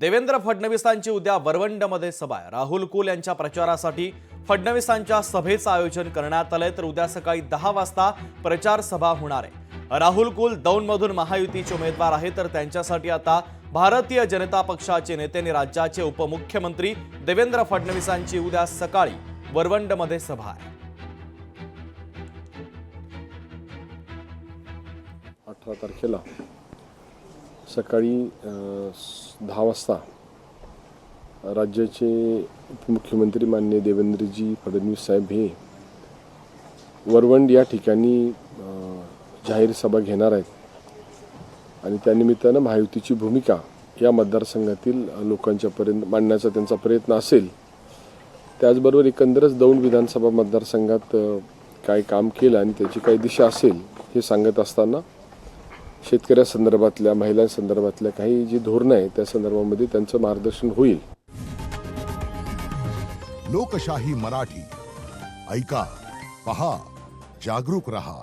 देवेंद्र फडणवीसांची उद्या वरवंडमध्ये सभा आहे। राहुल कुल यांच्या प्रचारासाठी फडणवीसांच्या सभेचं आयोजन करण्यात आलंय, तर उद्या सकाळी 10 वाजता प्रचार सभा होणार आहे। राहुल कुल दौंडमधून महायुतीचे उमेदवार आहेत, तर त्यांच्यासाठी आता भारतीय जनता पक्षाचे नेते आणि राज्याचे उपमुख्यमंत्री देवेंद्र फडणवीसांची उद्या सकाळी वरवंडमध्ये सभा आहे। 18 तारखेला सकाळी 10 वाजता राज्याचे उपमुख्यमंत्री माननीय देवेंद्रजी फडणवीस साहेब हे वरवंड या ठिकाणी जाहीर सभा घेणार आहेत आणि त्यानिमित्तानं महायुतीची भूमिका या मतदारसंघातील लोकांच्यापर्यंत मांडण्याचा त्यांचा प्रयत्न असेल। त्याचबरोबर एकंदरच दौंड विधानसभा मतदारसंघात काय काम केलं आणि त्याची काय दिशा असेल हे सांगत असताना शेतकऱ्यांसंदर्भातल्या महिलांसंदर्भातल्या काही जी धोरणं आहेत त्या संदर्भामध्ये त्यांचं मार्गदर्शन होईल। लोकशाही मराठी ऐका, पहा, जागरूक रहा।